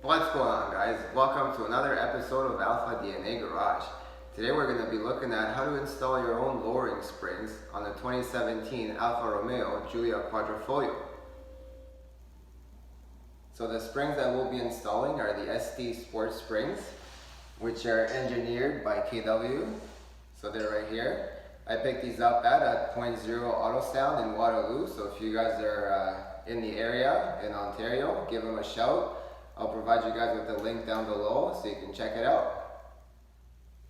What's going on, guys? Welcome to another episode of Alpha DNA Garage. Today we're going to be looking at how to install your own lowering springs on the 2017 Alfa Romeo Giulia Quadrifoglio. So the springs that we'll be installing are the ST Sport springs, which are engineered by KW. So they're right here. I picked these up at a .0 Auto Sound in Waterloo. So if you guys are in the area in Ontario, give them a shout. I'll provide you guys with the link down below so you can check it out.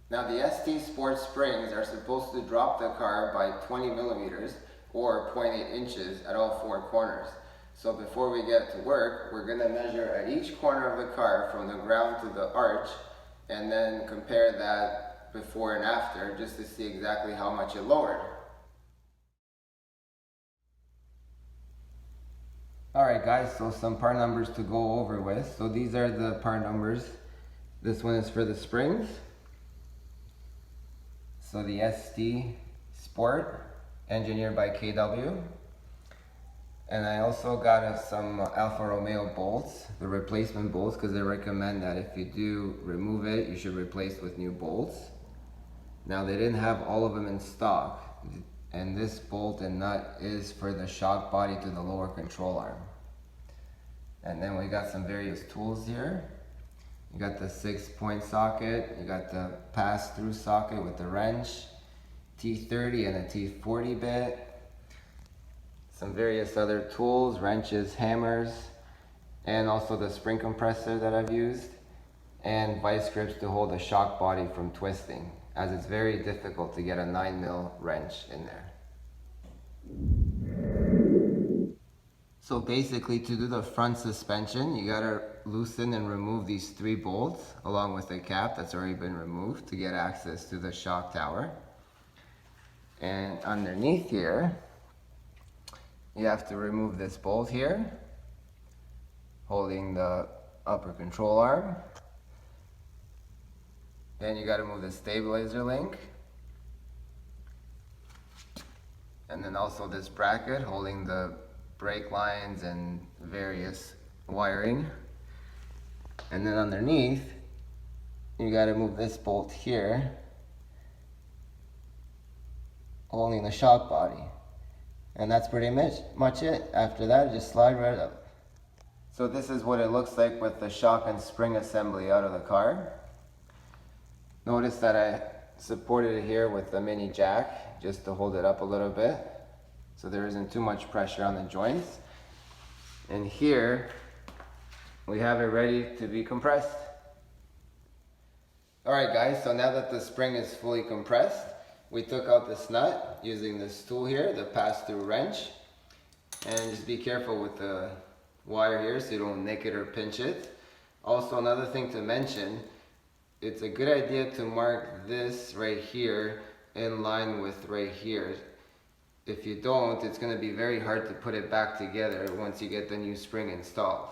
Now the ST Sport springs are supposed to drop the car by 20 millimeters or 0.8 inches at all four corners. So before we get to work, we're going to measure at each corner of the car from the ground to the arch and then compare that before and after just to see exactly how much it lowered. Alright guys, so some part numbers to go over with. So these are the part numbers. This one is for the springs. So the ST Sport, engineered by KW. And I also got some Alfa Romeo bolts, the replacement bolts, because they recommend that if you do remove it, you should replace with new bolts. Now they didn't have all of them in stock. And this bolt and nut is for the shock body to the lower control arm. And then we got some various tools here. You got the 6-point socket, you got the pass-through socket with the wrench, T30 and a T40 bit, some various other tools, wrenches, hammers, and also the spring compressor that I've used, and vice grips to hold the shock body from twisting, as it's very difficult to get a 9mm wrench in there. So basically, to do the front suspension, you gotta loosen and remove these 3 bolts along with the cap that's already been removed to get access to the shock tower. And underneath here, you have to remove this bolt here, holding the upper control arm. Then you gotta move the stabilizer link. And then also this bracket holding the brake lines and various wiring. And then underneath, you gotta move this bolt here, holding the shock body. And that's pretty much it. After that, just slide right up. So this is what it looks like with the shock and spring assembly out of the car. Notice that I supported it here with the mini jack just to hold it up a little bit so there isn't too much pressure on the joints. And here we have it ready to be compressed. Alright guys, so now that the spring is fully compressed, we took out this nut using this tool here, the pass-through wrench. And just be careful with the wire here so you don't nick it or pinch it. Also, another thing to mention, it's a good idea to mark this right here in line with right here. If you don't, it's going to be very hard to put it back together once you get the new spring installed.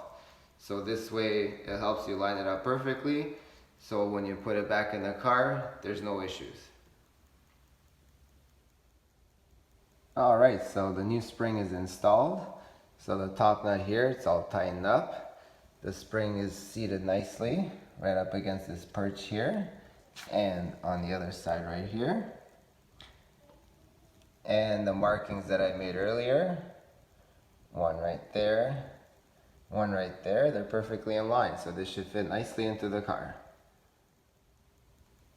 So this way it helps you line it up perfectly, so when you put it back in the car, there's no issues. Alright, so the new spring is installed. So the top nut here, it's all tightened up. The spring is seated nicely right up against this perch here and on the other side right here. And the markings that I made earlier, one right there, one right there, they're perfectly in line, so this should fit nicely into the car.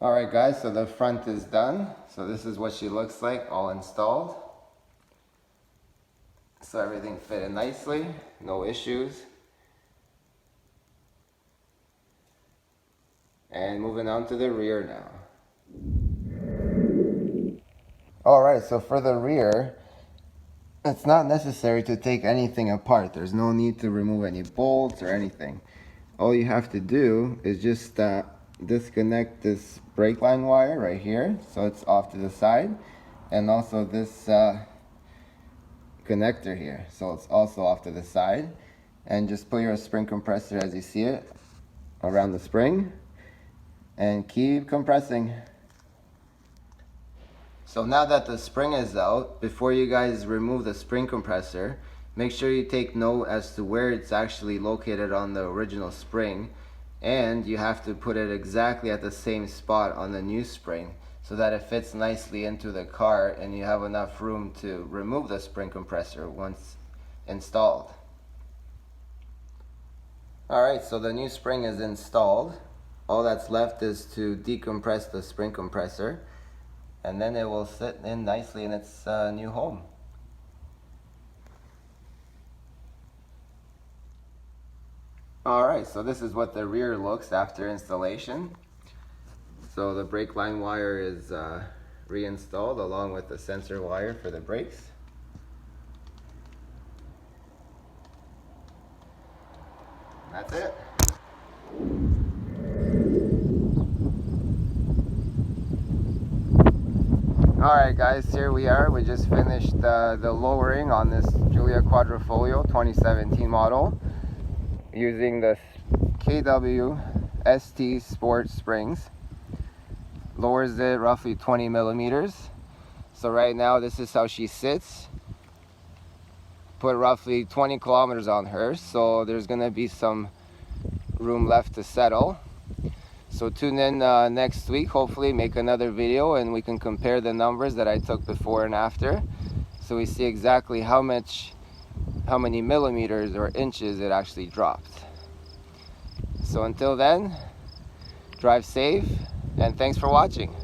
Alright guys, so the front is done. So this is what she looks like, all installed. So everything fitted nicely, no issues. And moving on to the rear now. Alright, so for the rear, it's not necessary to take anything apart. There's no need to remove any bolts or anything. All you have to do is just disconnect this brake line wire right here, so it's off to the side, and also this connector here, so it's also off to the side. And just put your spring compressor as you see it around the spring and keep compressing. So now that the spring is out, before you guys remove the spring compressor, Make sure you take note as to where it's actually located on the original spring, and you have to put it exactly at the same spot on the new spring so that it fits nicely into the car and you have enough room to remove the spring compressor once installed. Alright, so the new spring is installed. All that's left is to decompress the spring compressor, and then it will sit in nicely in its new home. Alright, so this is what the rear looks after installation. So the brake line wire is reinstalled along with the sensor wire for the brakes. That's it. Alright guys, here we are. We just finished the lowering on this Giulia Quadrifoglio 2017 model using the KW ST Sport springs. Lowers it roughly 20 millimeters. So right now this is how she sits. Put roughly 20 kilometers on her, so there's gonna be some room left to settle. So tune in next week, hopefully make another video and we can compare the numbers that I took before and after, so we see exactly how many millimeters or inches it actually dropped. So until then, drive safe and thanks for watching.